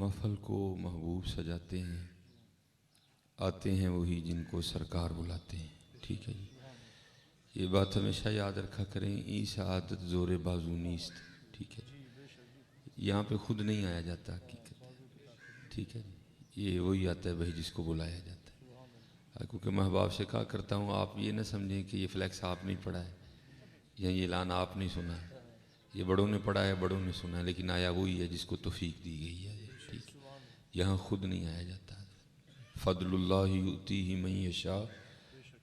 महफल को महबूब सजाते हैं, आते हैं वही जिनको सरकार बुलाते हैं। ठीक है जी, ये बात हमेशा याद रखा करें। ई शहादत ज़ोरे बाजू नीस्त। ठीक है, यहाँ पे खुद नहीं आया जाता हकीकत। ठीक है, ये वही आता है भाई जिसको बुलाया जाता है। क्योंकि मैं बाप से कहा करता हूँ, आप ये ना समझें कि ये फ्लैक्स आप नहीं पढ़ा है या ये ऐलान आप नहीं सुना है, ये बड़ों ने पढ़ा है, बड़ों ने सुना है, लेकिन आया वही है जिसको तौफीक दी गई है। ठीक है, यहाँ खुद नहीं आया जाता। फ़ज़लुल्लाहि युतीही मन यशा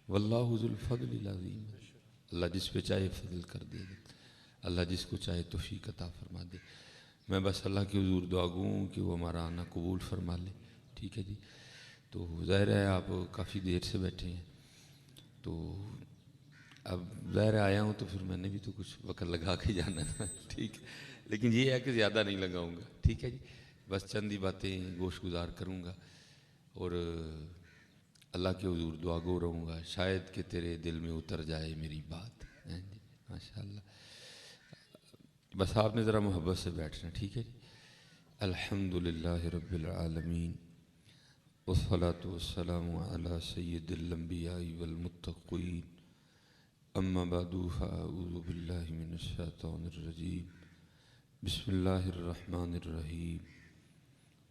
वल्लाहु ज़ुल फ़ज़लिल अज़ीम। अल्लाह जिस पे चाहे फजल कर दे, अल्लाह जिसको चाहे तौफीक अता फरमा दे। मैं बस अल्लाह के हुज़ूर दुआ गो कि वो हमारा आना कबूल फरमा ले। ठीक है जी, तो ज़ाहिर है आप काफ़ी देर से बैठे हैं, तो अब ज़ाहिर आया हूँ तो फिर मैंने भी तो कुछ वक्त लगा के जाना था। ठीक है, लेकिन ये है कि ज़्यादा नहीं लगाऊंगा। ठीक है जी, बस चंद ही बातें गोश गुजार करूँगा और अल्लाह के हुज़ूर दुआ गो रहूँगा, शायद कि तेरे दिल में उतर जाए मेरी बात। हैं जी, माशाअल्लाह। बस आपने ज़रा मोहब्बत से बैठना। ठीक है जी। अल्हम्दुलिल्लाहि रब्बिल आलमीन वस्सलातु वस्सलामु अला सय्यिदिल अंबियाइ वल मुत्तक़ीन अम्मा बअदु फ़अऊज़ु बिल्लाहि मिनश शैतानिर रजीम बिस्मिल्लाहिर रहमानिर रहीम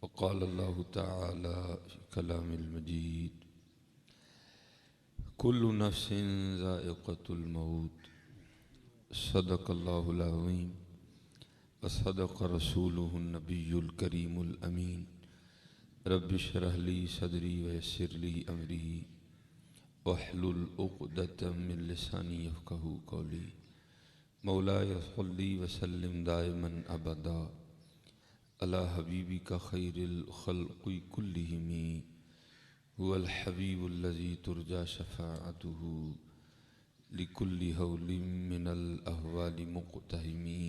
वक़ाल अल्लाहु तआला फ़ी कलामिल मजीद कुल्लु नफ्सिन ज़ाइक़तुल मौत सदक़ल्लाहुल अज़ीम व सदक़ रसूलुहुन नबियुल करीमुल अमीन रब्बि इश्रह ली सदरी व यस्सिर ली अमरी वहलुल उक़दतम मिन लिसानी यफ़क़हू क़ौली मौलाय सल्लि व सल्लिम दाइमन अबदा अला हबीबिका खैरिल ख़ल्क़ि कुल्लिहिम हुवल हबीबुल्लज़ी तुरजा शफ़ाअतुहु लिकुल्लि हौलिम मिनल अहवालि मुक़तहिमी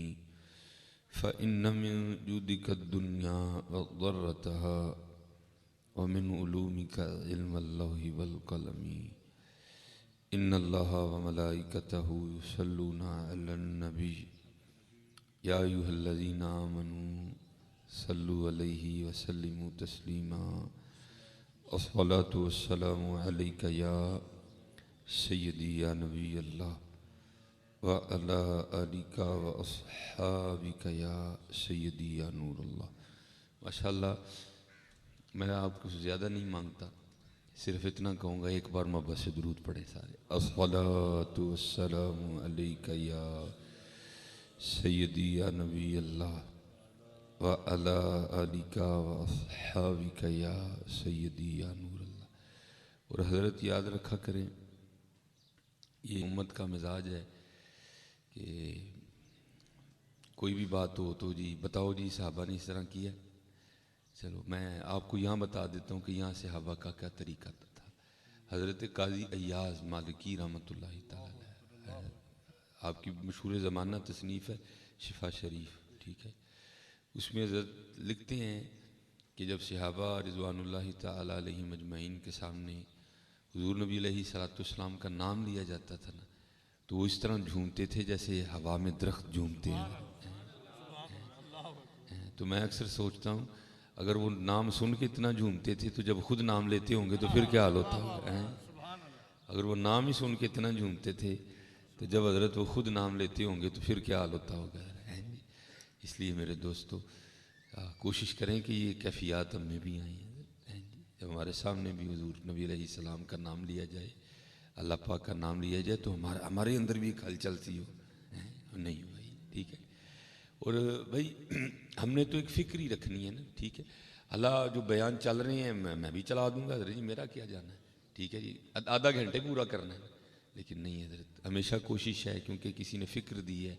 फ़इन्न मिन जुदिका दुन्या व ज़र्रतहा व मिन उलूमिका इल्मल लौहि वल क़लमी इन्नल्लाह व मलाइकतहु युसल्लूना अलन नबी या अय्युहल्लज़ीना आमनू सल्लु अलैहि व सल्लिमू तस्लीमा अस्सलातु वस्सलामु अलैका या सय्यदी या नबी अल्लाह व अला आलिका व अस्हाबिका या सय्यदी या नूर अल्लाह। माशाअल्लाह, मैं आपको ज़्यादा नहीं मांगता, सिर्फ इतना कहूँगा एक बार मोहब्बत से दुरूद पढ़े सारे। अस्सलातु वस्सलामु अलैका या सय्यदी या नबी अल्लाह व अला आलिका व अस्हाबिका या सय्यदी या नूर अल्लाह। और हज़रत याद रखा करें, ये उम्मत का मिजाज है कि कोई भी बात हो तो जी बताओ जी सहाबा ने इस तरह किया। चलो मैं आपको यहाँ बता देता हूँ कि यहाँ सहाबा का क्या तरीका था। हज़रत काजी अय्याज़ मालिकी रहमतुल्लाहि तआला अलैह, आपकी मशहूर ज़माना तसनीफ़ है शिफा शरीफ। ठीक है, उसमें हज़रत लिखते हैं कि जब सहाबा रिज़वानुल्लाहि तआला अलैहिम अजमईन के सामने हुज़ूर नबी अलैहिस्सलाम का नाम लिया जाता था ना, तो वो इस तरह झूमते थे जैसे हवा में दरख्त झूमते हैं। तो मैं अक्सर सोचता हूँ, अगर वो नाम सुन के इतना झूमते थे तो जब खुद नाम लेते होंगे तो फिर क्या हाल होता होगा। अगर वो नाम ही सुन के इतना झूमते थे तो जब हज़रत वो खुद नाम लेते होंगे तो फिर क्या हाल होता होगा। इसलिए मेरे दोस्तों कोशिश करें कि ये कैफियत हम में भी आई हैं। जब हमारे सामने भी हुज़ूर नबी अलैहिस्सलाम का नाम लिया जाए, अल्लाह पाक का नाम लिया जाए, तो हमारे अंदर भी एक हलचल सी हो। नहीं हो भाई, ठीक है। और भाई हमने तो एक फ़िक्र ही रखनी है ना। ठीक है, अल्लाह जो बयान चल रहे हैं मैं भी चला दूंगा हज़रत जी, मेरा क्या जाना है। ठीक है जी, आधा घंटे पूरा करना है, लेकिन नहीं हज़रत, हमेशा कोशिश है, क्योंकि किसी ने फ़िक्र दी है,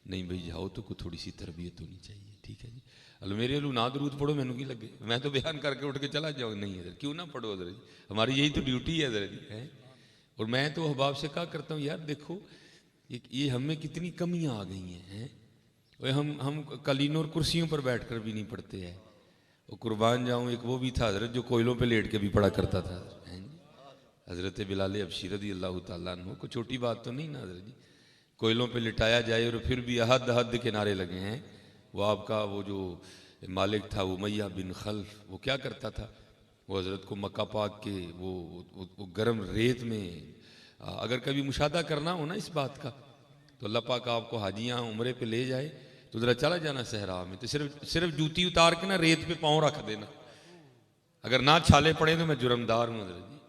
नहीं भाई जाओ तो कोई थोड़ी सी तरबियत होनी चाहिए। ठीक है जी, अल्लाह मेरे लू ना दरूद पढ़ो, मैनू की लगे, मैं तो बयान करके उठ के चला जाऊँ। नहीं हज़रत, क्यों ना पढ़ो हज़रत जी, हमारी यही तो ड्यूटी है हज़रत जी है। और मैं तो अहबाब से कहा करता हूँ, यार देखो ये हमें कितनी कमियाँ आ गई हैं। हम कलीनों और कुर्सियों पर बैठकर भी नहीं पढ़ते हैं। वो कुर्बान जाऊँ, एक वो भी था हज़रत जो कोयलों पे लेट के भी पढ़ा करता था। हज़रत बिलाल हबशी रज़ी अल्लाह तआला अन्हु, कोई छोटी बात तो नहीं ना हज़रत जी, कोयलों पे लिटाया जाए और फिर भी अहद अहद के नारे लगे हैं। वो आपका वो जो मालिक था उमैया बिन खल्फ, वो क्या करता था, वो हज़रत को मक्का पाक के वो गर्म रेत में, अगर कभी मुशादा करना हो ना इस बात का, तो अल्लाह पाक आपको हाजियाँ उम्रे पे ले जाए तो ज़रा चला जाना सहरा में, तो सिर्फ जूती उतार के ना रेत पे पाँव रख देना, अगर ना छाले पड़े तो मैं जुर्मदार हूँ हज़रत जी।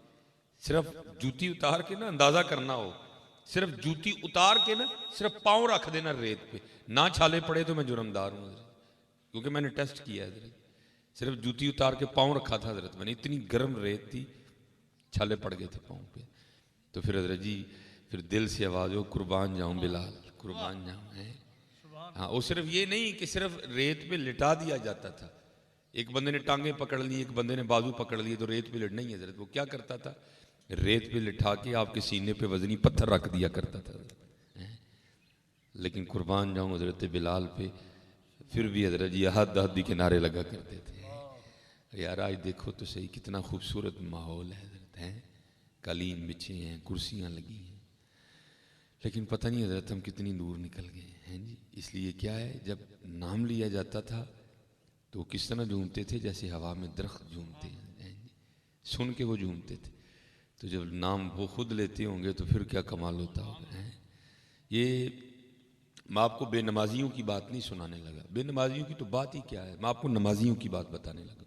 सिर्फ जूती उतार के ना अंदाज़ा करना हो, सिर्फ जूती उतार के ना सिर्फ पाँव रख देना रेत पे, ना छाले पड़े तो मैं जुर्मदार हूँ हज़रत, क्योंकि मैंने टेस्ट किया है हज़रत। सिर्फ जूती उतार के पाँव रखा था हज़रत मैंने, इतनी गर्म रेत थी, छाले पड़ गए थे पाँव पे। तो फिर हज़रत जी फिर दिल से आवाज़ हो, कुर्बान जाऊँ बिलाल, कुर्बान जाऊँ है। हाँ, वो सिर्फ ये नहीं कि सिर्फ रेत पे लिटा दिया जाता था, एक बंदे ने टांगे पकड़ ली, एक बंदे ने बाजू पकड़ लिए, तो रेत पे लिटना ही है हज़रत। वो क्या करता था, रेत पे लिटा के आपके सीने पे वजनी पत्थर रख दिया करता था। लेकिन कुर्बान जाऊँ हज़रत बिलाल पे फिर भी हज़रत जी हद हद के नारे लगा करते थे। यार आज देखो तो सही कितना खूबसूरत माहौल है हज़रत, हैं कालीन बिछे हैं, कुर्सियाँ लगी हैं, लेकिन पता नहीं हज़रत हम कितनी दूर निकल गए हैं जी। इसलिए क्या है, जब नाम लिया जाता था तो किस तरह झूमते थे, जैसे हवा में दरख्त झूमते हैं जी, सुन के वो झूमते थे। तो जब नाम वो खुद लेते होंगे तो फिर क्या कमाल होता होगा। ये मैं आपको बेनमाजियों की बात नहीं सुनाने लगा, बेनमाजियों की तो बात ही क्या है, मैं आपको नमाजियों की बात बताने लगा।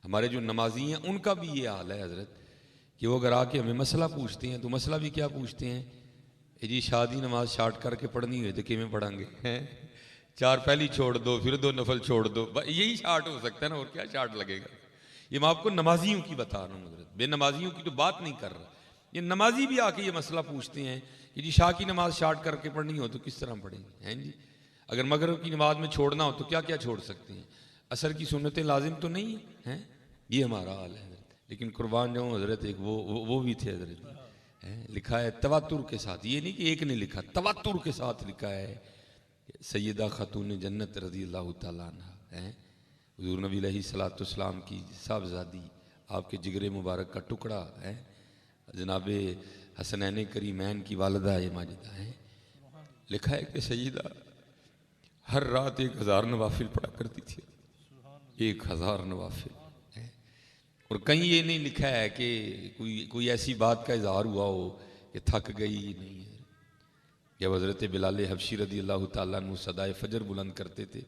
हमारे जो नमाजी हैं उनका भी ये हाल है हज़रत कि वो अगर आके हमें मसला पूछते हैं तो मसला भी क्या पूछते हैं, जी शादी नमाज शार्ट करके पढ़नी हुई तो किमें पढ़ांगे हैं, चार पहली छोड़ दो फिर दो नफल छोड़ दो, यही शार्ट हो सकता है ना, और क्या शार्ट लगेगा। ये मैं आपको नमाजियों की बता रहा हूँ हज़रत, बेनमाजियों की तो बात नहीं कर रहा। ये नमाजी भी आके ये मसला पूछते हैं कि जी शाह की नमाज शार्ट करके पढ़नी हो तो किस तरह पढ़ेंगे, हैं जी। अगर मगरिब की नमाज में छोड़ना हो तो क्या क्या छोड़ सकते हैं, असर की सुन्नतें लाजिम तो नहीं है, हैं। ये हमारा हाल है हज़रत। लेकिन कुर्बान जाऊँ हज़रत एक वो भी थे हज़रत, लिखा है तवातुर के साथ, ये नहीं कि एक ने लिखा, तवातुर के साथ लिखा है, सैयदा खातून जन्नत रज़ी अल्लाह तआला अन्हा हैं, हुज़ूर नबी अलैहिस्सलाम की साहबजादी, आपके जिगरे मुबारक का टुकड़ा है, जनाबे हसनैन करीमैन की वालदा ये माजिदा है। लिखा है कि सैयदा हर रात 1000 नवाफिल पढ़ा करती थी, 1000 नवाफिल। और कहीं ये नहीं लिखा है कि कोई ऐसी बात का इजहार हुआ हो कि थक गई, नहीं है। जब हज़रत बिलाल हबशी रदी अल्लाह ताला अन्हु सदाए फजर बुलंद करते थे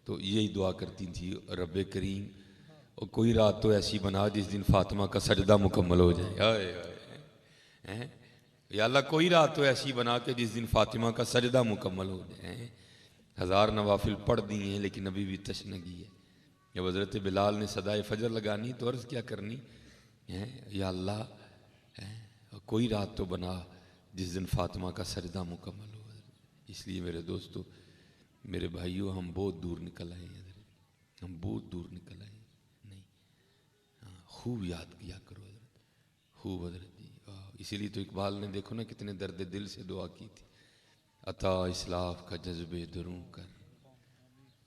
तो यही दुआ करती थी, रब्बे करीम और कोई रात तो ऐसी बना जिस दिन फातिमा का सजदा मुकम्मल हो जाए, आए आए, या अल्लाह कोई रात तो ऐसी बना के जिस दिन फातिमा का सजदा मुकम्मल हो जाए। 1000 नवाफिल पढ़ दिए हैं लेकिन अभी भी तशनगी है। जब हज़रत बिलाल ने सदाए फजर लगानी तो अर्ज़ क्या करनी है, या अल्लाह कोई रात तो बना जिस दिन फातिमा का सजदा मुकम्मल हो। इसलिए मेरे दोस्तों, मेरे भाइयों, हम बहुत दूर निकल आए हैं, हम बहुत दूर निकल आए नहीं। हाँ, खूब याद किया करो हज़रत, खूब हज़रत जी। इसीलिए तो इकबाल ने देखो ना कितने दर्द दिल से दुआ की थी, अता इस्लाफ का जज्बे दरूं कर,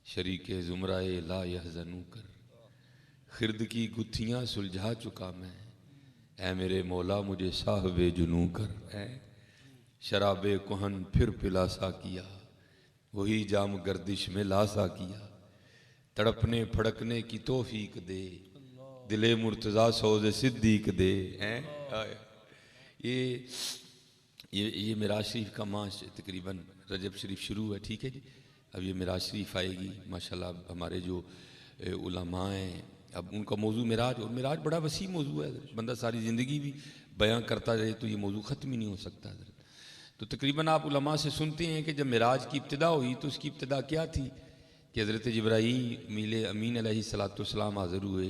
शरीके जुमराए ला यहज़नू कर, खिरद की गुत्थियाँ सुलझा चुका मैं, ऐ मेरे मौला मुझे साहबे जुनू कर, शराबे कुहन फिर पिलासा किया, वही जाम गर्दिश में लासा किया, तड़पने फड़कने की तौफीक दे, दिले मुर्तज़ा सौज़े सिद्दीक दे। ये मिराज शरीफ का माह तकरीबन रजब शरीफ शुरू है, ठीक है जी। अब ये मिराज शरीफ आएगी माशाल्लाह। हमारे जो उलमा हैं, अब उनका मौजू मिराज, और मिराज बड़ा वसी मौजू है, बंदा सारी ज़िंदगी भी बयां करता रहे तो ये मौजू ख़त्म ही नहीं हो सकता। तो तकरीबन आप उलमा से सुनते हैं कि जब मिराज की इब्तिदा हुई तो उसकी इब्तिदा क्या थी कि हज़रत जिब्राईल मिले अमीन अलैहिस्सलाम हाज़िर हुए,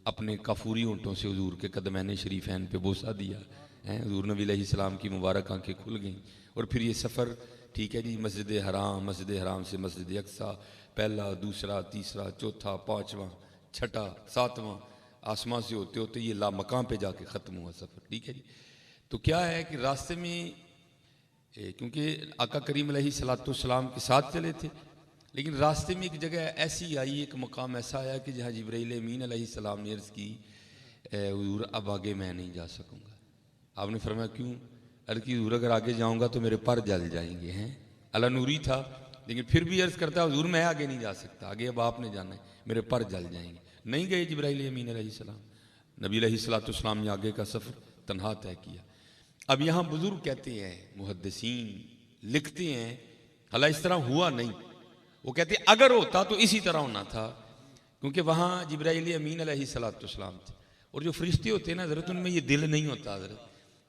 अपने काफूरी ऊँटों से हुजूर के कदमैन शरीफैन पे बोसा दिया है, हुजूर नबी अलैहिस्सलाम की मुबारक आंखें खुल गईं। और फिर ये सफ़र, ठीक है जी, मस्जिद हराम से मस्जिद अक्सा, पहला दूसरा तीसरा चौथा पाँचवा छठा सातवां, आसमां से होते होते ये लामकाम पे जाके ख़त्म हुआ सफ़र, ठीक है जी। तो क्या है कि रास्ते में क्योंकि आका करीम अलैहिस्सलाम के साथ चले थे, लेकिन रास्ते में एक जगह ऐसी आई, एक मकाम ऐसा आया कि जहाँ जिब्राईल अमीन अलैहिस्सलाम ने अर्ज़ की, हुजूर अब आगे मैं नहीं जा सकूँगा। आपने फरमाया क्यों? अर्ज़ की हुजूर अगर आगे जाऊँगा तो मेरे पर जल जाएंगे हैं। अला नूरी था, लेकिन फिर भी अर्ज़ करता है हुजूर मैं आगे नहीं जा सकता, आगे अब आपने जाना है, मेरे पर जल जाएंगे। नहीं गए जिब्राइल अमीन अलैहिस्सलाम, नबी अलैहिस्सलाम ने आगे का सफ़र तन्हा तय किया। अब यहाँ बुजुर्ग कहते हैं, मुहद्दिसीन लिखते हैं, हला इस तरह हुआ नहीं, वो कहते हैं अगर होता तो इसी तरह होना था, क्योंकि वहाँ जिब्राइल अमीन अलैहिस्सलाम थे, और जो फरिश्ते होते हैं ना हज़रत, उनमें ये दिल नहीं होता हज़रत,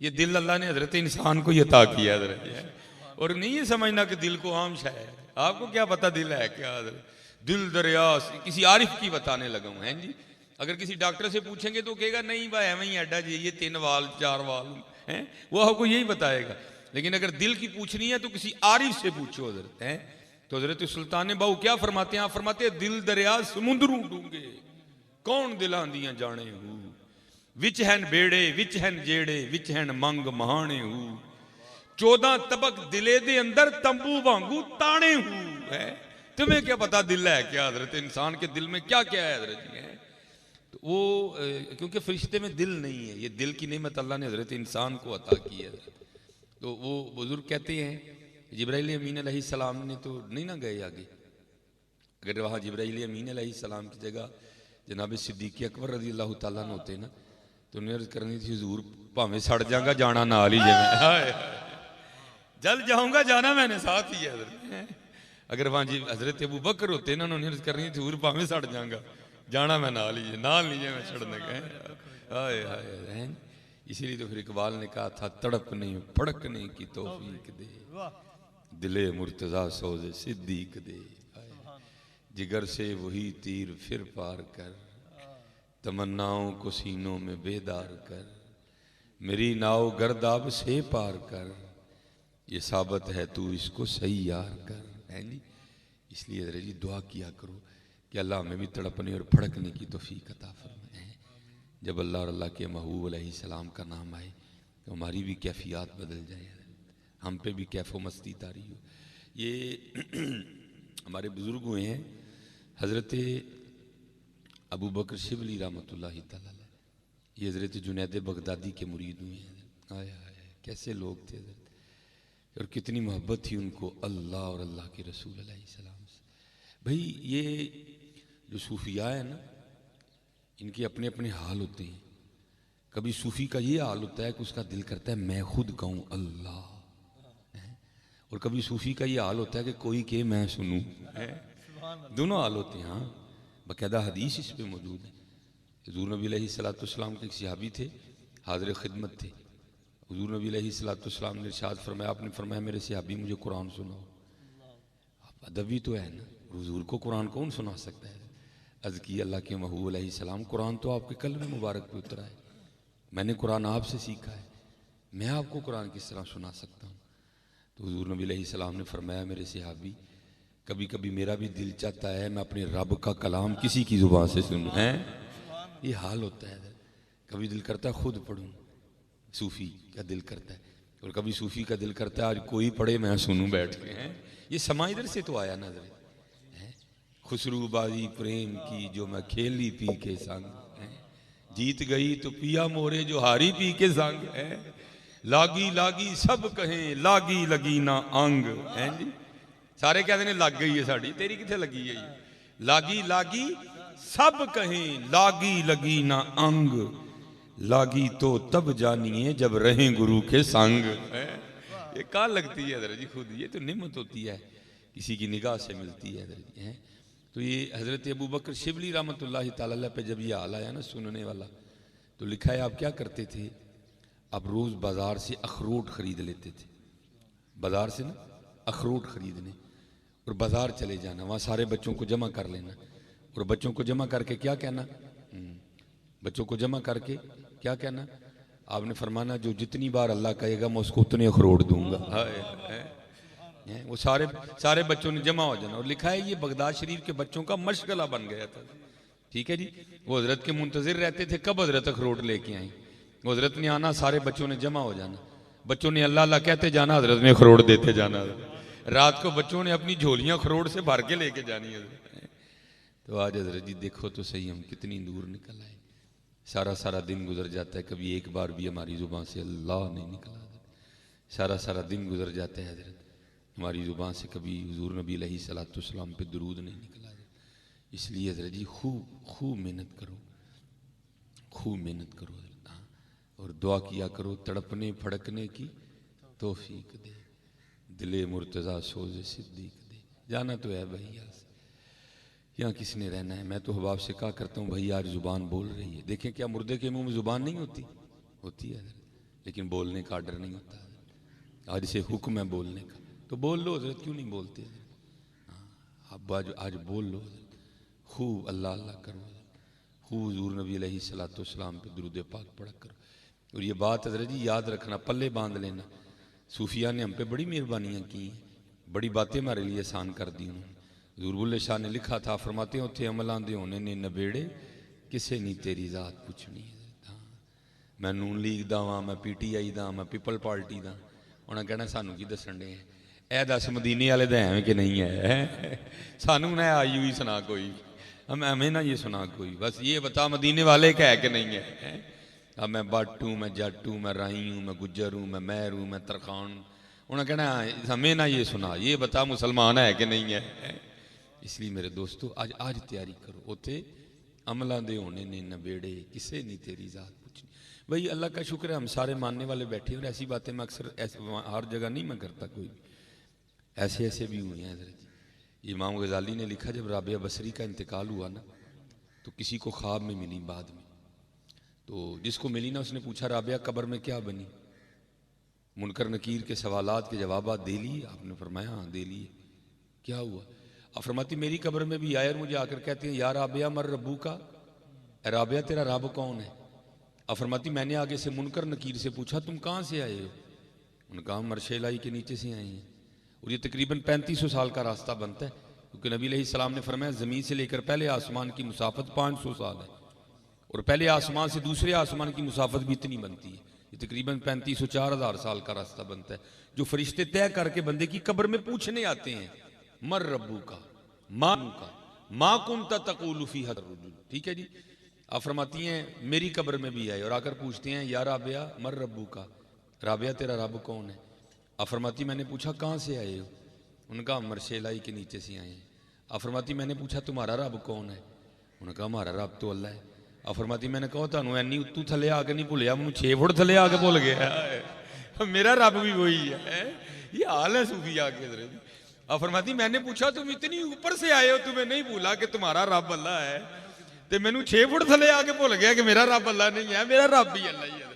ये दिल अल्लाह ने हज़रत इंसान को ये अता किया हज़रत, और नहीं ये समझना कि दिल को आम शाय है, आपको क्या पता दिल है क्या हज़रत, दिल दरिया किसी आरिफ की बताने लगा हूँ हैं जी। अगर किसी डॉक्टर से पूछेंगे तो कहेगा नहीं भाई एवं ही एडा जी, ये 3 वाल 4 वाल हैं, वो आपको यही बताएगा। लेकिन अगर दिल की पूछनी है तो किसी आरिफ से पूछो हज़रत हैं। तो हज़रत सुल्तान बाहू क्या फरमाते हैं, आप फरमाते हैं दिल दरिया समुद्रों डूंगे कौन दिलां दियां जाने हूँ, विच हैन बेड़े विच हैन जेड़े विच हैन मंग महाने हूँ, 14 तबक दिले दे अंदर तंबू वांगू ताने हूँ है। तुम्हें क्या पता दिल है क्या हज़रत, इंसान के दिल में क्या क्या है हज़रत जी है। तो वो क्योंकि फरिश्ते में दिल नहीं है, ये दिल की नेमत अल्लाह ने हज़रत इंसान को अता की है। तो वो बुजुर्ग कहते हैं जिब्राइल अमीन अलैहिस्सलाम ने तो नहीं ना गए आगे, अगर वहाँ जिब्राइल अमीन अलैहिस्सलाम की जगह जनाब सिद्दीक़ अकबर रज़ी अल्लाह तआला अन्हु होते ना, तो उन्हें अर्ज़ करनी थी हुजूर भावें सड़ जाऊंगा जाना नाल ही जिवें, जल जाऊंगा जाना मैंने साथ ही है। अगर वहाँ जी हज़रत अबू बकर होते ना, उन्होंने अर्ज़ करनी थी हुजूर भावें सड़ जाऊंगा जाना मैं नाल ही, नाल नहीं जाए मैं सड़ने गए। हाय हाय, इसीलिए तो फिर इकबाल ने कहा था तड़पने फड़कने की तौफीक दे, दिले मुर्तज़ा सोज़े सिद्दीक दे, जिगर से वही तीर फिर पार कर, तमन्नाओं को सीनों में बेदार कर, मेरी नाव गर्दाब से पार कर, ये साबित है तू इसको सही यार कर है नहीं। इसलिए ज़रा जी दुआ किया करो कि अल्लाह हमें भी तड़पने और फड़कने की तौफीक अता फरमाए। जब अल्लाह और अल्लाह के महबूब अलैहिस्सलाम का नाम आए तो हमारी भी कैफियत बदल जाए, हम पे भी कैफो मस्ती तारी हो। ये हमारे बुज़ुर्ग हुए हैं हज़रत अबू बकर शिबली रहमतुल्लाहि तआला अलैह, ये हज़रत जुनैद बगदादी के मुरीद हुए हैं। आय हाय कैसे लोग थे हज़रत, और कितनी मोहब्बत थी उनको अल्लाह और अल्लाह के रसूल अलैहिस्सलाम से। भाई ये जो सूफिया है ना, इनके अपने अपने हाल होते हैं। कभी सूफ़ी का ये हाल होता है कि उसका दिल करता है मैं खुद कहूँ अल्लाह, और कभी सूफ़ी का ये हाल होता है कि कोई के मैं सुनूँ, दोनों हाल होते हैं। हाँ बाकायदा हदीस इस पर मौजूद है। हुज़ूर नबी अलैहिस्सलाम के एक सहाबी थे, हाज़िर खिदमत थे। हुज़ूर नबी अलैहिस्सलाम ने इरशाद फरमाया, आपने फरमाया मेरे सहाबी मुझे कुरान सुनाओ। आप अदबी तो है ना, हुज़ूर को कुरान कौन सुना सकता है। अर्ज़ की अल्लाह के महबूब अलैहिस्सलाम कुरान तो आपके कल्ब मुबारक पे उतरा है, मैंने कुरान आपसे सीखा है, मैं आपको कुरान किस तरह सुना सकता हूँ। तो हुज़ूर नबी अलैहिस्सलाम ने फरमाया मेरे सहाबी कभी कभी मेरा भी दिल चाहता है मैं अपने रब का कलाम किसी की ज़ुबान से सुनूँ। हैं ये हाल होता है, कभी दिल करता है खुद पढ़ूँ, सूफ़ी का दिल करता है, और कभी सूफ़ी का दिल करता है आज कोई पढ़े मैं सुनूँ बैठ के। हैं ये समा इधर से तो आया ना, खुसरूबाजी प्रेम की जो मैं खेली पी के संग, जीत गई तो पिया मोरे जो हारी पी के संग, है लागी लागी सब कहें लागी लगी ना अंग, हैं जी सारे कहते हैं लग गई है साड़ी, तेरी किथे लगी है, लागी लागी सब कहें लागी लगी ना अंग, लागी तो तब जानिए जब रहें गुरु के संग। ये कहाँ लगती है हज़रत जी खुद, ये तो निमत होती है किसी की निगाह से मिलती है हज़रत जी। तो ये हज़रत अबू बकर शिबली रहमतुल्लाहि तआला अलैह पे जब ये हाल आया ना सुनने वाला, तो लिखा है आप क्या करते थे, आप रोज़ बाज़ार से अखरोट ख़रीद लेते थे, बाज़ार से ना अखरोट ख़रीदने, और बाज़ार चले जाना, वहाँ सारे बच्चों को जमा कर लेना, और बच्चों को जमा करके क्या कहना, बच्चों को जमा करके क्या कहना, आपने फरमाना जो जितनी बार अल्लाह कहेगा मैं उसको उतने अखरोट दूंगा। वो सारे बच्चों ने जमा हो जाना, और लिखा है ये बगदाद शरीफ के बच्चों का मशगला बन गया था। ठीक है जी, वो हज़रत के मुंतज़िर रहते थे कब हज़रत अखरोट लेके आई, वो हज़रत ने आना, सारे बच्चों ने जमा हो जाना, बच्चों ने अल्लाह अल्लाह कहते जाना, हज़रत ने अखरोट देते जाना, रात को बच्चों ने अपनी झोलियाँ अखरोट से भर के लेके जानी है। तो आज हज़रत जी देखो तो सही हम कितनी दूर निकल आए, सारा सारा दिन गुजर जाता है, कभी एक बार भी हमारी ज़ुबान से अल्लाह नहीं निकला, सारा सारा दिन गुजर जाता है हज़रत, हमारी ज़ुबान से कभी हुज़ूर नबी अलैहिस्सलाम पे दुरूद नहीं निकला। इसलिए हज़रत जी खूब मेहनत करो, खूब मेहनत करो हाँ, और दुआ किया करो तड़पने फड़कने की तौफीक दे, दिले मुर्तज़ा सोज़े सिद्दीक दे। जाना तो है भाई यहाँ से, यहाँ किसने रहना है। मैं तो हबाब से कहा करता हूँ भाई यार ज़ुबान बोल रही है। देखें क्या मुर्दे के मुंह में ज़ुबान नहीं होती? होती है, लेकिन बोलने का आर्डर नहीं होता। आज से हुक्म है बोलने का, तो बोल लो हज़रत, क्यों नहीं बोलते? हाँ, अब आज बोल लो, खूब अल्लाह अल्लाह करो, खूब हुज़ूर नबी अलैहिस्सलाम पे दुरूद पाक पढ़ा करो। और ये बात हज़रत जी याद रखना, पल्ले बांध लेना। सूफिया ने हम पे बड़ी मेहरबानियाँ की हैं, बड़ी बातें हमारे लिए आसान कर दी उन्होंने। हुज़ूर बुल्ले शाह ने लिखा था, फरमाते हैं उत्थे अमलां दे होने ने नबेड़े, किसे नहीं तेरी ज़ात पुछनी। हाँ, मैं नून लीग दा वां, मैं PTI दा, मैं पीपल पार्टी दा। उन्हें कहना सानू की दसन डे ए दस मदीने वाले तो है कि नहीं है, सानू ना आई हुई सुना कोई, हम हमें ना ये सुना कोई, बस ये बता मदीने वाले का है कि नहीं है। अब मैं बट हूँ, मैं जट हूँ, मैं राई हूँ, मैं गुज्जर हूँ, मैं महर हूँ, मैं तरखान हूँ। उन्हें कहना हमें ना ये सुना, ये बता मुसलमान है कि नहीं है। इसलिए मेरे दोस्तों आज तैयारी करो, उते अमलों दे होने ने नबेड़े, किसे नहीं तेरी ज़ात पूछनी। भाई अल्लाह का शुक्र है हम सारे मानने वाले बैठे, और ऐसी बातें मैं अक्सर हर जगह नहीं मैं करता, कोई ऐसे ऐसे भी हुए हैं हज़रत। इमाम गज़ाली ने लिखा, जब राबिया बसरी का इंतकाल हुआ ना, तो किसी को ख्वाब में मिली बाद में, तो जिसको मिली ना उसने पूछा राबिया कब्र में क्या बनी? मुनकर नकीर के सवालात के जवाब दे लिए? आपने फरमाया हाँ दे लिए। क्या हुआ? अब फरमाती मेरी कब्र में भी आए और मुझे आकर कहते हैं या राबिया मर रब्बू का, राबिया तेरा रब कौन है? अब फरमाती मैंने आगे से मुनकर नकीर से पूछा तुम कहाँ से आए हो? उन्होंने कहा मरशेलाई के नीचे से आए हैं। और ये तकरीबन 3500 साल का रास्ता बनता है, क्योंकि नबी अलैहिस्सलाम ने फरमाया ज़मीन से लेकर पहले आसमान की मुसाफत 500 साल है, और पहले आसमान से दूसरे आसमान की मुसाफत भी इतनी बनती है। ये तकरीबन 3500-4000 साल का रास्ता बनता है, जो फरिश्ते तय करके बंदे की कब्र में पूछने आते हैं मर रब्बू का, माँ कुंता तक़ूलु फ़ीहा अर्रुजुल। ठीक है जी। आप फरमाती हैं मेरी कब्र में भी आए और आकर पूछते हैं या राबिया मर रब्बू का, राबिया तेरा रब कौन है? आप फरमाती मैंने पूछा कहाँ से आए हो? उनका मरशेलाई के नीचे से आए हैं। आप फरमाती मैंने पूछा तुम्हारा रब कौन है? उन्होंने हमारा रब तो अल्लाह है। आप फरमाती मैंने कहा तुहानू एनी उत्तू थले आके नहीं भुलिया, मैं 6 फुट थले आके भुल गया, मेरा रब भी वही है। ये हाल है सूफिया के। आप फरमाती मैंने पूछा तुम इतनी ऊपर से आए हो, तुम्हें नहीं भूला कि तुम्हारा रब अल्लाह है? तो मैनू 6 फुट थले आके भुल गया कि मेरा रब अल्लाह नहीं है, मेरा रब भी अल्लाह ही है।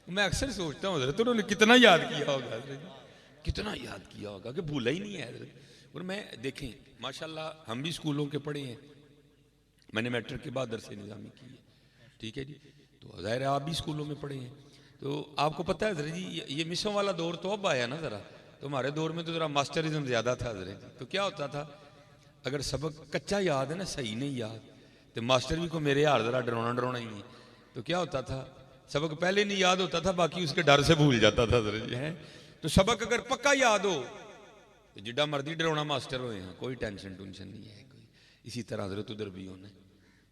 मैं अक्सर सोचता हूँ हज़रत उन्होंने कितना याद किया होगा, कितना याद किया होगा कि भूला ही नहीं है हज़रत। और मैं देखें माशाल्लाह हम भी स्कूलों के पढ़े हैं, मैंने मैट्रिक के बाद दरसे निज़ामी की है, ठीक है जी, तो ज़ाहिर है आप भी स्कूलों में पढ़े हैं। तो आपको पता है हज़रत जी ये मिसों वाला दौर तो अब आया ना ज़रा, तो हमारे दौर में तो ज़रा मास्टरिज्म ज़्यादा था हज़रत जी। तो क्या होता था अगर सबक कच्चा याद है ना, सही नहीं याद, तो मास्टर भी को मेरे हार ज़रा डराना ही है। तो क्या होता था सबक पहले नहीं याद होता था, बाकी उसके डर से भूल जाता था हज़रत जी है। तो सबक अगर पक्का याद हो तो जिड्डा मर्जी डराना मास्टर होए हैं, कोई टेंशन टूंशन नहीं है कोई। इसी तरह हज़रत उधर भी होना,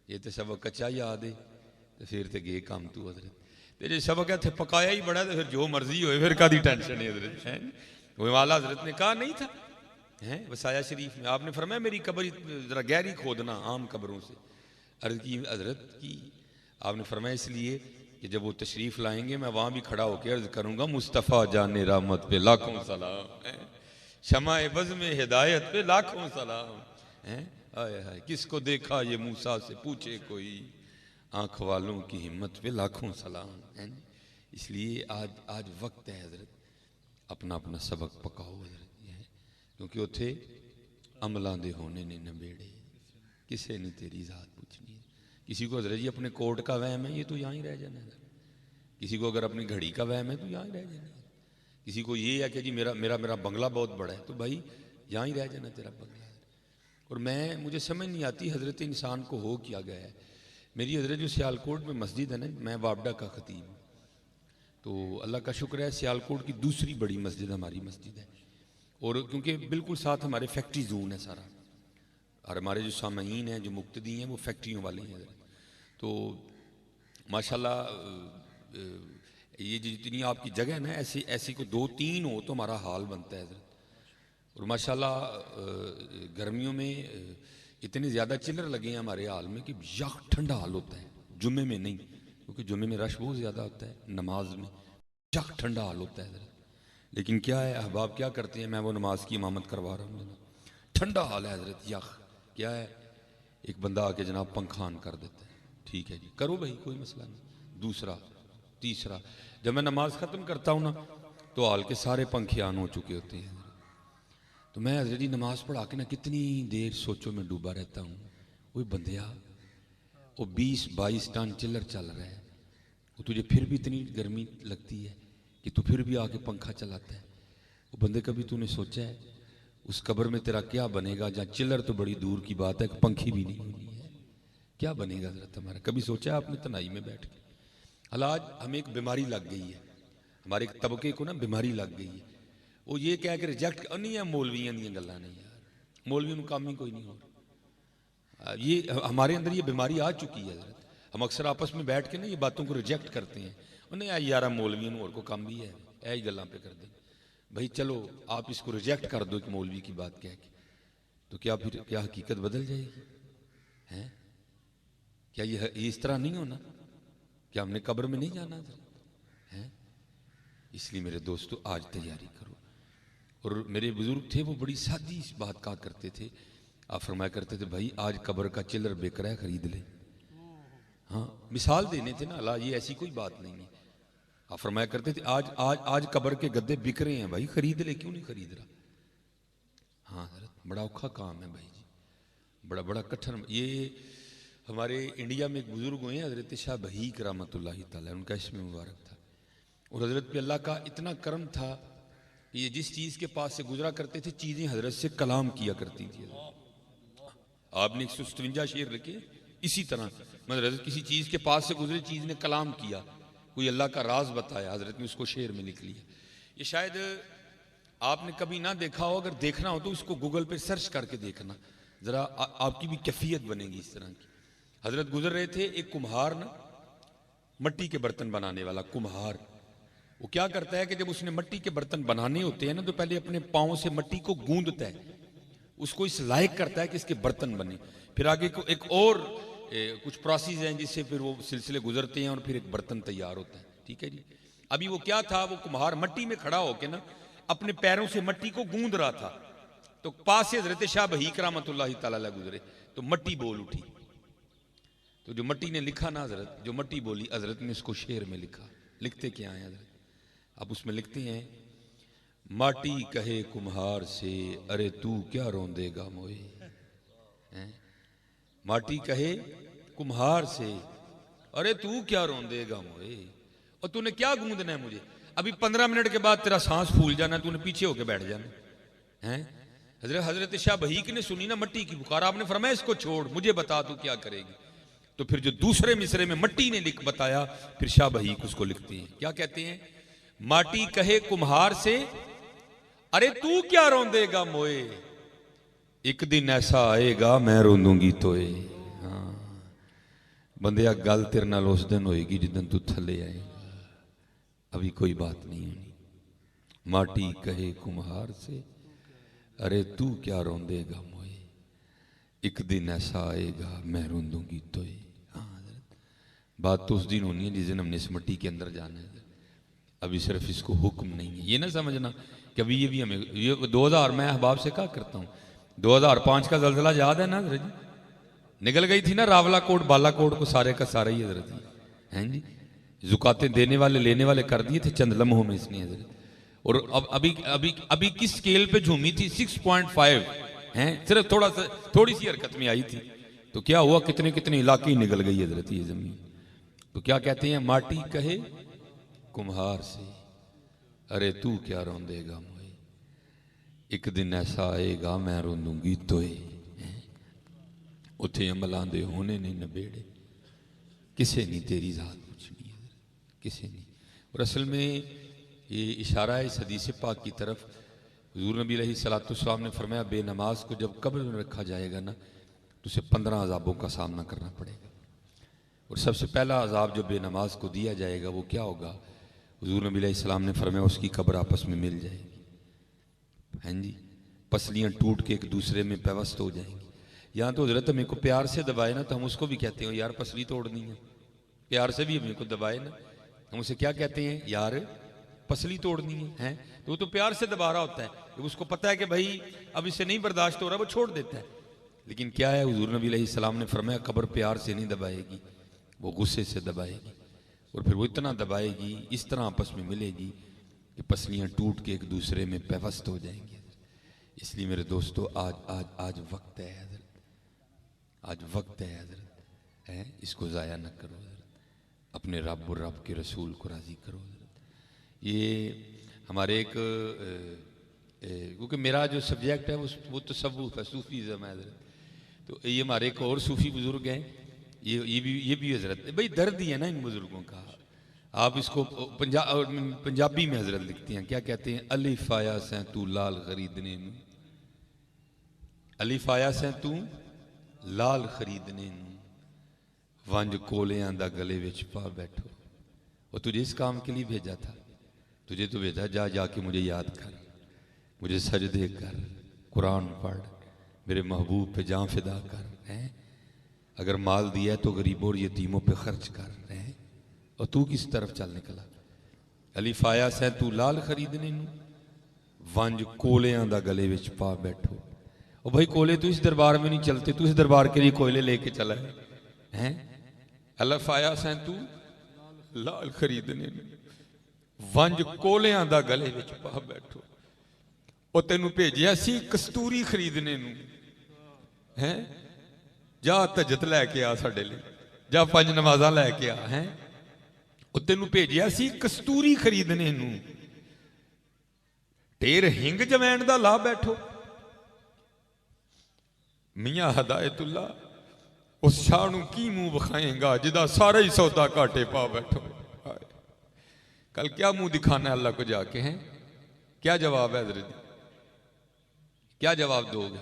ये तो सबक कच्चा याद है तो फिर तो गए काम तू हज़रत, तो जो सबक इतने पकाया ही बड़ा तो फिर जो मर्जी होए फिर कादी टेंशन है हज़रत है। वो वाला हज़रत ने कहा नहीं था हैं वसाया शरीफ में, आपने फरमाया मेरी कब्र ज़रा गहरी खोदना आम कब्रों से। अर्ज़ की हज़रत की, आपने फरमाया इसलिए कि जब वो तशरीफ़ लाएंगे मैं वहाँ भी खड़ा होकर अर्ज़ करूँगा मुस्तफ़ा जाने रहमत पे लाखों सलाम, शमाए बज़ में हिदायत पे लाखों सलाम हैं। आए हाय किसको देखा ये मूसा से पूछे कोई, आँख वालों की हिम्मत पे लाखों सलाम है। इसलिए आज वक्त है हज़रत अपना अपना सबक पकाओ हज़रत, क्योंकि उथे अमलों दे होने ने नबेड़े, किसे नहीं तेरी ज़ात पूछनी। किसी को हज़रत जी अपने कोर्ट का वहम है ये तो यहाँ ही रह जाना है, किसी को अगर अपनी घड़ी का वहम है तो यहाँ ही रह जाना है, किसी को ये है कि जी मेरा मेरा मेरा बंगला बहुत बड़ा है तो भाई यहाँ ही रह जाना तेरा बंगला। और मुझे समझ नहीं आती हज़रत इंसान को हो क्या गया है। मेरी हज़रत जो सियालकोट में मस्जिद है ना, मैं वापडा का ख़तीब हूँ, तो अल्लाह का शुक्र है सियालकोट की दूसरी बड़ी मस्जिद हमारी मस्जिद है, और क्योंकि बिल्कुल साथ हमारे फैक्ट्री जोन है सारा, और हमारे जो सामईन हैं जो मुक्तदी हैं वो फैक्ट्रियों वाले हैं। तो माशाल्लाह ये जितनी आपकी जगह है ना, ऐसी ऐसी को 2-3 हो तो हमारा हाल बनता है हज़रत। और माशाल्लाह गर्मियों में इतने ज़्यादा चिल्लर लगे हैं हमारे हाल में कि यक ठंडा हाल होता है, जुम्मे में नहीं, क्योंकि जुम्मे में रश बहुत ज़्यादा होता है, नमाज में यक ठंडा हाल होता है। लेकिन क्या है अहबाब क्या करते हैं, मैं वो नमाज की इमामत करवा रहा हूँ, ठंडा हाल है हजरत, यक क्या है, एक बंदा आके जनाब पंखा ऑन कर देता है, ठीक है जी करो भाई कोई मसला नहीं। दूसरा तीसरा, जब मैं नमाज ख़त्म करता हूँ ना तो हाल के सारे पंखे ऑन हो चुके होते हैं। तो मैं हजरत जी नमाज पढ़ा के ना कितनी देर सोचो में डूबा रहता हूँ, वो बंदिया वो 20-22 टन चिल्लर चल रहा है, वो तुझे फिर भी इतनी गर्मी लगती है कि तू फिर भी आके पंखा चलाता है। वो बंदे कभी तूने सोचा है उस कब्र में तेरा क्या बनेगा, जहाँ चिल्लर तो बड़ी दूर की बात है, पंखी भी नहीं होनी है, क्या बनेगा हजरत हमारा, कभी सोचा है आपने तनाई में बैठ के। हाल आज हमें एक बीमारी लग गई है, हमारे एक तबके को ना बीमारी लग गई है, वो ये कह के रिजेक्ट नहीं है, मौलवियां दी गल्लां नहीं यार, मौलवियों में काम ही कोई नहीं हो रहा, ये हमारे अंदर ये बीमारी आ चुकी है हजरत। हम अक्सर आपस में बैठ के ना ये बातों को रिजेक्ट करते हैं, उन्हें यार मौलवियों में और को काम भी है, यही गल्लां पे कर दें भाई, चलो आप इसको रिजेक्ट कर दो एक मौलवी की बात कह के, तो क्या फिर क्या हकीकत बदल जाएगी हैं? क्या ये इस तरह नहीं होना, क्या हमने कब्र में नहीं जाना है? इसलिए मेरे दोस्तों आज तैयारी करो। और मेरे बुजुर्ग थे वो बड़ी सादी इस बात कहा करते थे, आप फरमाया करते थे भाई आज कब्र का चिल्लर बिक रहा है खरीद ले। हाँ मिसाल देने थे ना अल्लाह, ये ऐसी कोई बात नहीं है। आप फरमाया करते थे आज आज आज कब्र के गद्दे बिक रहे हैं भाई, खरीद ले, क्यों नहीं खरीद रहा? हाँ बड़ा औखा काम है भाई जी, बड़ा बड़ा कठिन। ये हमारे इंडिया में एक बुजुर्ग हुए हैं हजरत शाह बहीक रहमतुल्लाहि तआला, उनका इसमें मुबारक था, और हजरत पे अल्लाह का इतना करम था कि ये जिस चीज़ के पास से गुजरा करते थे चीज़ें हजरत से कलाम किया करती थी। आपने 157 शेर लिखे इसी तरह, मतलब हजरत किसी चीज़ के पास से गुजरे, चीज़ ने कलाम किया, कोई अल्लाह का राज बताया, हजरत ने उसको शेर में लिख लिया। ये शायद आपने कभी ना देखा हो, अगर देखना हो तो उसको गूगल पे सर्च करके देखना, ज़रा आपकी भी कैफियत बनेगी इस तरह की। हजरत गुजर रहे थे, एक कुम्हार ना, मट्टी के बर्तन बनाने वाला कुम्हार, वो क्या करता है कि जब उसने मट्टी के बर्तन बनाने होते हैं ना तो पहले अपने पाँव से मट्टी को गूंदता है, उसको इस लायक करता है कि इसके बर्तन बने, फिर आगे को एक और कुछ प्रोसेस हैं जिससे फिर वो सिलसिले गुजरते हैं और फिर एक बर्तन तैयार होता है, ठीक है जी। अभी वो क्या था, वो कुम्हार मट्टी में खड़ा होकर ना अपने पैरों से मट्टी को गूंद रहा था, तो पास से हजरत शाह बहीक रहमतुल्लाहि तआला गुजरे, तो मट्टी बोल उठी, तो जो मट्टी ने लिखा ना हजरत, जो मट्टी बोली हजरत ने इसको शेर में लिखा। लिखते क्या है हजरत, अब उसमें लिखते हैं, माटी कहे कुम्हार से अरे तू क्या रोंदेगा मोए, माटी कहे कुम्हार से अरे तू क्या रोंदेगा मोए, और तूने क्या गूंदना है मुझे, अभी 15 मिनट के बाद तेरा सांस फूल जाना, तूने पीछे होके बैठ जाना है। हजरत शाह बहीक ने सुनी ना मट्टी की पुकार, आपने फरमाया इसको छोड़, मुझे बता तू क्या करेगी, तो फिर जो दूसरे मिसरे में मट्टी ने लिख बताया, फिर शाह बहीक उसको लिखते हैं, क्या कहते हैं, माटी कहे कुम्हार से अरे तू क्या रोंदेगा मोए, एक दिन ऐसा आएगा मैं रोंदूंगी तोए। हाँ बंदिया गल तेरे नाल उस दिन होएगी जिस दिन तू थले आएगा, अभी कोई बात नहीं होनी। माटी कहे कुम्हार से अरे तू क्या रोंदेगा मोए, एक दिन ऐसा आएगा मैं रोंदूंगी तोए। हाँ बात तो उस दिन होनी है जिस दिन हमने इस मट्टी के अंदर जाना है, अभी सिर्फ इसको हुक्म नहीं है, ये ना समझना कि अभी ये भी हमें, ये 2000 मैं अहबाब से कहा करता हूँ, 2005 का जलजला याद है ना हजरत जी, निकल गई थी ना रावलाकोट बालाकोट को सारे का सारा ही हजरत जी, हैं जी, जुकाते देने वाले लेने वाले कर दिए थे चंद लम्हों में इसने हजरत। और अब अभी अभी अभी किस स्केल पे झूमी थी, 6.5 हैं, सिर्फ थोड़ी सी हरकत में आई थी, तो क्या हुआ, कितने कितने इलाके निकल गई हजरत ये जमीन। तो क्या कहते हैं, माटी कहे कुम्हार से अरे तू क्या रोंदेगा मोए, एक दिन ऐसा आएगा मैं रोंदूंगी तोए। उथे अमलां दे होने नहीं नबेड़े, किसे नहीं तेरी जात पूछनी है, किसे नहीं। और असल में ये इशारा है इस हदीस पाक की तरफ, हुजूर नबी अलैहिस्सलाम ने फरमाया बेनमाज को जब कब्र में रखा जाएगा ना तो उसे 15 अजाबों का सामना करना पड़ेगा, और सबसे पहला अजाब जो बेनमाज को दिया जाएगा वो क्या होगा, हुजूर नबी अलैहिस्सलाम ने फरमाया उसकी कब्र आपस में मिल जाएगी, हैं जी, पसलियाँ टूट के एक दूसरे में पेवस्त हो जाएंगी। यहाँ तो हजरत हमें को प्यार से दबाए ना तो हम उसको भी कहते हैं यार पसली तोड़नी है, प्यार से भी हमें को दबाए ना हम उसे क्या कहते हैं, यार पसली तोड़नी है? तो वो तो प्यार से दबा रहा होता है, जब उसको पता है कि भाई अब इसे नहीं बर्दाश्त हो रहा वो छोड़ देता है। लेकिन क्या है, हुजूर नबी अलैहिस्सलाम ने फरमाया कब्र प्यार से नहीं दबाएगी, वो गुस्से से दबाएगी, और फिर वो इतना दबाएगी, इस तरह आपस में मिलेगी कि पसलियाँ टूट के एक दूसरे में पेवस्त हो जाएंगी। इसलिए मेरे दोस्तों आज आज आज वक्त है हजरत, आज वक्त है हजरत, है इसको ज़ाया न करो हजरत, अपने रब और रब के रसूल को राज़ी करो हजरत। ये हमारे एक क्योंकि मेरा जो सब्जेक्ट है वो तो सवूफ है, सूफीज़म है हजरत। तो ये हमारे एक और सूफ़ी बुज़ुर्ग हैं, ये भी हजरत, भाई दर्द ही है ना इन बुज़ुर्गों का। आप इसको पंजाबी में हजरत लिखती हैं, क्या कहते हैं, अलिफ आया से तू लाल खरीदने नू, अलिफ आया से तू लाल खरीदने नू, वंज कोलियां दा गले विच पा बैठो। वो तुझे इस काम के लिए भेजा था, तुझे तो भेजा जा जाके मुझे याद कर, मुझे सजदे कर, कुरान पढ़, मेरे महबूब पे जान फिदा कर, हैं? अगर माल दिया है तो गरीबों और यतीमों पे खर्च कर, हैं? और तू किस तरफ चल निकला? अलिफ आया से तू लाल खरीदने नू, वंज कोलियां दा गले विच पा बैठो। और भाई कोले तो इस दरबार में नहीं चलते, तू इस दरबार के लिए कोयले लेके चला है, हैं? अलिफ आया से तू लाल खरीदने नू, वंज कोलियां दा गले विच पा बैठो। और तेनू भेजिया सी कस्तूरी खरीदने नू, हैं? जा तजत लैके आ साडे लिए, जा 5 नमाज़ां लैके आ, हैं? और तेनू भेजिया सी कस्तूरी खरीदने नू, ढेर हिंग जवैन दा ला बैठो। मियां हदायतुल्ला उस शाह नू की मुंह विखाएगा जिदा सारा ही सौदा घाटे पा बैठो। कल क्या मुंह दिखाना है अल्लाह को जाके, हैं? क्या जवाब है हजरत, क्या जवाब दोगे?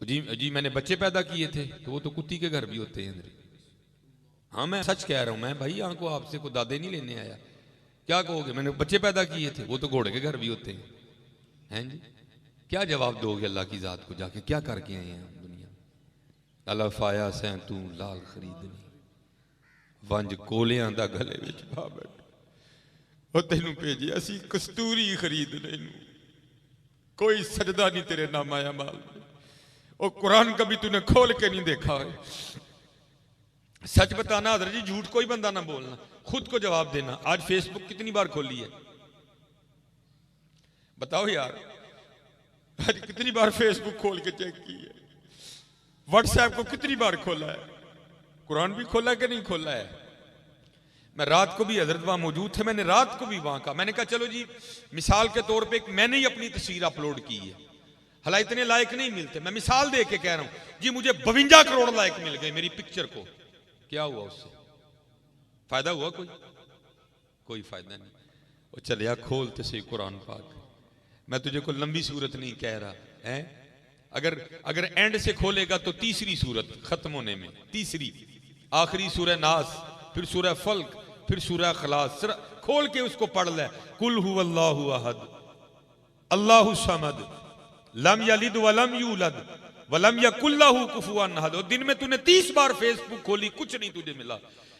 जी मैंने बच्चे पैदा किए थे, तो वो तो कुत्ती के घर भी होते हैं। हाँ मैं सच कह रहा हूं, मैं भाई यहाँ को आपसे को दादे नहीं लेने आया। क्या कहोगे? मैंने बच्चे पैदा किए थे, वो तो घोड़े के घर भी होते हैं जी। क्या जवाब दोगे अल्लाह की जात को जाके, क्या करके आए हैं दुनिया? अल्लाह फाया से तू लाल खरीदनी, वंज कोलियां दा गले विच पा बैठो। और तेनू भेजिया सी कस्तूरी खरीदने नू, कोई सजदा नहीं तेरे नाम आया माल में। और कुरान कभी तूने खोल के नहीं देखा है। सच बताना हजरत जी, झूठ कोई बंदा ना बोलना, खुद को जवाब देना। आज फेसबुक कितनी बार खोली है बताओ यार, आज कितनी बार फेसबुक खोल के चेक की है? व्हाट्सएप को कितनी बार खोला है? कुरान भी खोला कि नहीं खोला है? मैं रात को भी हजरत वहां मौजूद थे, मैंने रात को भी वहां कहा, मैंने कहा चलो जी मिसाल के तौर पे मैंने ही अपनी तस्वीर अपलोड की है, हालांकि इतने लाइक नहीं मिलते, मैं मिसाल दे के कह रहा हूं जी, मुझे 52 करोड़ लाइक मिल गए मेरी पिक्चर को। क्या हुआ उससे? फायदा हुआ? कोई फायदा नहीं। वो चलिया खोल तो सही कुरान पाक, मैं तुझे कोई लंबी सूरत नहीं कह रहा है, अगर एंड से खोलेगा तो तीसरी सूरत खत्म होने में, तीसरी आखिरी सूरह नास, फिर सूरह फल्क, फिर सूरह खलास, खोल के उसको पढ़ ले। कुल हुवल्लाहु अहद अल्लाहु समद लम यलिद वलम यूलद वलम यकुल लहू कुफुवन अहद। और दिन में तूने 30 बार फेसबुक खोली, कुछ नहीं तुझे मिला,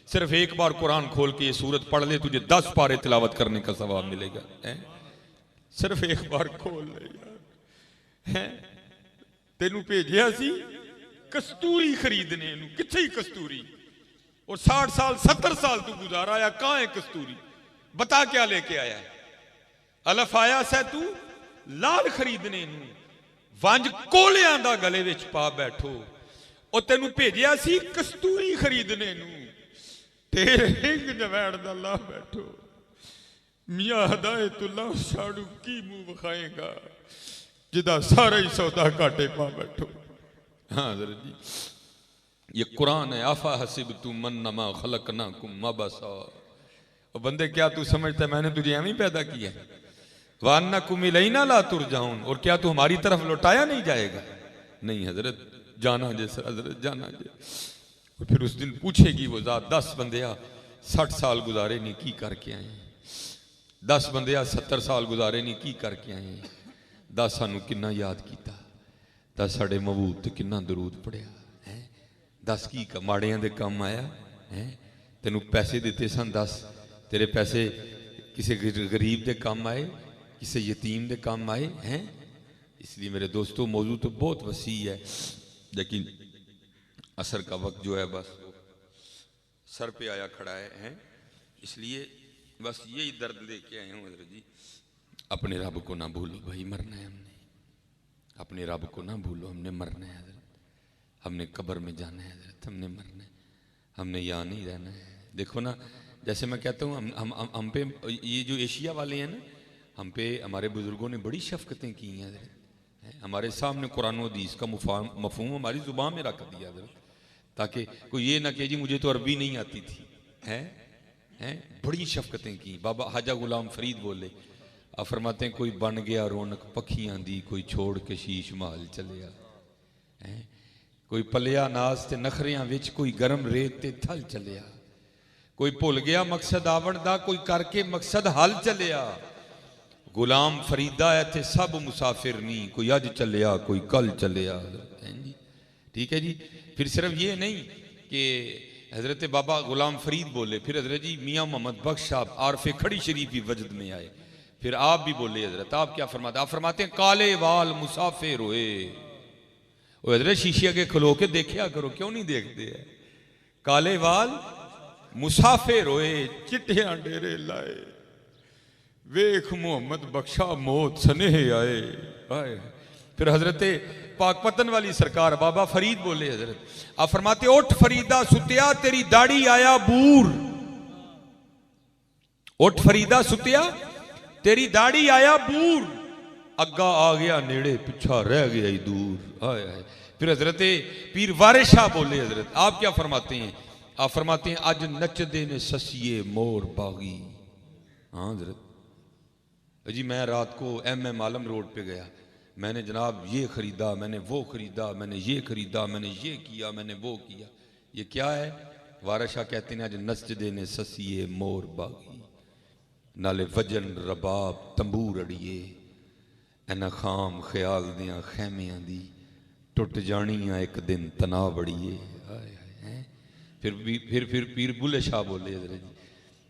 सिर्फ एक बार कुरान खोल के ये सूरत पढ़ ले, तुझे 10 पारे तिलावत करने का सवाब मिलेगा। सिर्फ एक बार खोल ले यार, हैं? तेनू भेजिया सी कस्तूरी खरीदने नू, किथे कस्तूरी? और 60 साल 70 साल तू गुजारा आया, कहां है कस्तूरी? बता क्या लेके आया है? अलफ आया से तू लाल खरीदने नू, वंज कोलियां दा गले विच पा बैठो। और तेनू भेजिया सी कस्तूरी खरीदने नू, तेरे हिंग जवैन दा ला बैठो। मियां हदायतुल्ला साड़ू की मुंह विखाएगा जिदा सारा ही सौदा घाटे पा बैठो। हाँ हज़रत जी, ये कुरान है। आफा हसिब तू मन्नमा खलकनाकुम मबसा। और बंदे क्या तू समझता है मैंने तुझे एवं पैदा किया? वान्नकुम इलैना ला तुरजाऊन, और क्या तू हमारी तरफ लौटाया नहीं जाएगा? नहीं हजरत, जाना जैसा हजरत जाना जे। और फिर उस दिन पूछेगी वो जात, 10 बंदिया 60 साल गुजारे नहीं की करके आए, 10 बंदिया 70 साल गुजारे नहीं की करके आए, दस सानू किन्ना याद किया, दस साढ़े महबूब ते किन्ना दरूद पढ़िया है, दस की माड़ियां दे काम आया है, तेनू पैसे दिते सन, दस तेरे पैसे किसी गरीब के काम आए, किसी यतीम के काम आए हैं। इसलिए मेरे दोस्तों मौजू तो बहुत वसी है, लेकिन असर का वक्त जो है बस सर पे आया खड़ा है, इसलिए बस यही दर्द लेके आए हूँ हजरत जी। अपने रब को ना भूलो भाई, मरना है हमने, अपने रब को ना भूलो, हमने मरना है हजरत, हमने कब्र में जाना है हजरत, हमने मरना है, हमने यहाँ नहीं रहना है। देखो ना, जैसे मैं कहता हूँ हम पे ये जो एशिया वाले हैं ना, हम पे हमारे बुजुर्गों ने बड़ी शफकतें की हैं हजरत, हमारे सामने कुरान हदीस का मफहूम हमारी ज़ुबान में रख दिया हजरत, ताकि कोई ये ना कहे जी मुझे तो अरबी नहीं आती थी, हैं बड़ी शफकतें की। बाबा हाजा गुलाम फरीद बोले, आप फरमाते हैं कोई बन गया रौनक पखियां दी, कोई छोड़ के शीश महल चलिया, कोई पलिया नास ते नखरियां विच, कोई गर्म रेत ते थल चलिया, कोई भुल गया मकसद आवण दा, कोई करके मकसद हल चलिया। गुलाम फरीदा इत्थे सब मुसाफिर नहीं, कोई अज चलिया कोई कल चलिया, जी ठीक है जी। फिर सिर्फ ये नहीं कि हजरत बाबा गुलाम फरीद बोले, फिर हजरत जी मियाँ मोहम्मद बख्श साहब आरफे खड़ी शरीफ भी वजद में आए, फिर आप भी बोले हजरत, आप क्या फरमाते, आप फरमाते हैं काले वाल मुसाफिर हुए। हजरत शीशे के खलो के देखा करो, क्यों नहीं देखते है, काले वाल मुसाफिर होए चिट्ठियां डेरे लाए, वेख मोहम्मद बख्शा मौत स्नेह आए। फिर हजरत पाकपतन वाली सरकार बाबा फरीद बोले हजरत, आप फरमाते उठ फरीदा सुतिया तेरी दाढ़ी आया बूर, उठ फरीदा सुतिया तेरी दाढ़ी आया बूर, अग्गा आ गया नेड़े पिछा रह गया ही दूर। आए आए। फिर हजरत पीर वारिस शाह बोले हजरत, आप क्या फरमाते हैं, आप फरमाते हैं अज नचदे ने ससिए मोर बागी। हाँ हजरत जी, मैं रात को MM आलम रोड पे गया, मैंने जनाब ये ख़रीदा, मैंने वो ख़रीदा, मैंने ये ख़रीदा, मैंने ये किया, मैंने वो किया, ये क्या है। वारिस शाह कहते हैं अज नचदे ने ससिए मोर बागी, नाले वजन रबाब तंबूर अड़िए, इन्हां खाम ख्याल दियां खैमियां दी टुट जानियां एक दिन तना बड़िए। फिर पीर बुल्ले शाह बोले हजरत जी,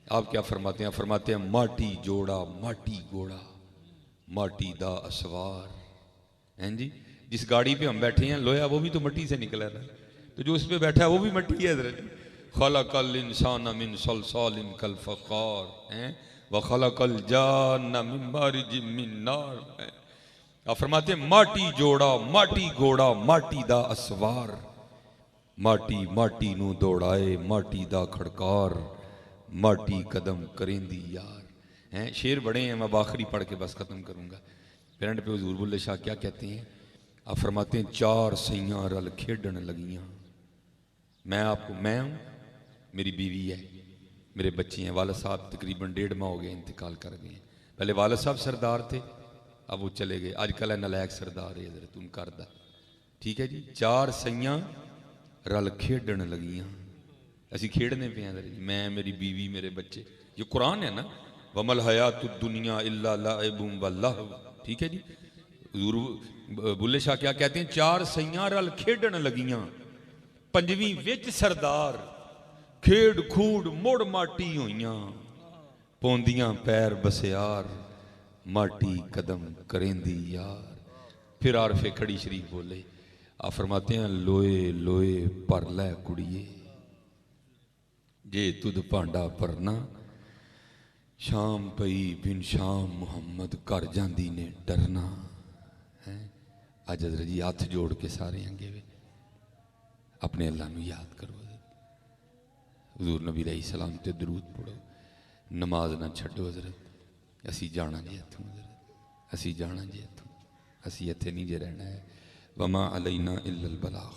आप क्या फरमाते हैं, फरमाते हैं माटी जोड़ा माटी घोड़ा माटी दा असवार, हैं जी। जिस गाड़ी पे हम बैठे हैं लोया वो भी तो मिट्टी से निकला है, तो जो उस पर बैठा है वो भी मिट्टी है हजरत जी। खलकल इंसान मिन सलसालिन कल फकार हैं व खलकल जान्न मिन मारिज मिन नार। आप फरमाते हैं माटी जोड़ा माटी घोड़ा माटी दा असवार, माटी माटी नू दौड़ाए माटी दा खड़कार, माटी कदम करेंदी यार। हैं शेर बड़े हैं, मैं आखिरी पढ़ के बस ख़त्म करूँगा। फिर एंड पे हुजूर बुल्ले शाह क्या कहते हैं, आप फरमाते हैं चार सैयां रल खेडन लगियां। मैं आपको, मैं हूँ, मेरी बीवी है, मेरे बच्चे हैं। वालिद साहब तकरीबन 1.5 माह हो गए इंतकाल कर गए हैं। पहले वालिद साहब सरदार थे, अब वो चले गए, अजकल है नलायक सरदार है हजरत उन करदा, ठीक है जी। चार सैयां रल खेडन लगियां, असी खेड़ने पे हैं, मैं मेरी बीवी मेरे बच्चे, ये कुरान है ना, वमल हयातु दुनिया इल्ला लाइबुम वल्लाहु, ठीक है जी। हुजूर बुल्ले शाह क्या कहते हैं, चार सैयां रल खेडन लगियां, पंजवीं विच सरदार, खेड खूड मुड़ माटी होइयां, पौंदियां पैर बसियार, माटी कदम करेंदी यार। फिर आरफे खड़ी शरीफ बोले, आप फरमाते हैं लोए लोए पर लै कुड़िए, जे तुद भांडा भरना, शाम पई बिन शाम मुहम्मद घर जांदी ने डरना है। अज हजरत जी हाथ जोड़ के सारे अंगे वे अपने अल्लाह नू याद करो, हुजूर नबी अलैहिस्सलाम ते दरूद पढ़ो, नमाज ना छड्डो हजरत। असी जाना जी इत्थों हजरत, असी जाना जी इत्थों, असी इत्थे नहीं जे रहना है। वमा अलैना इल्लल बलाग।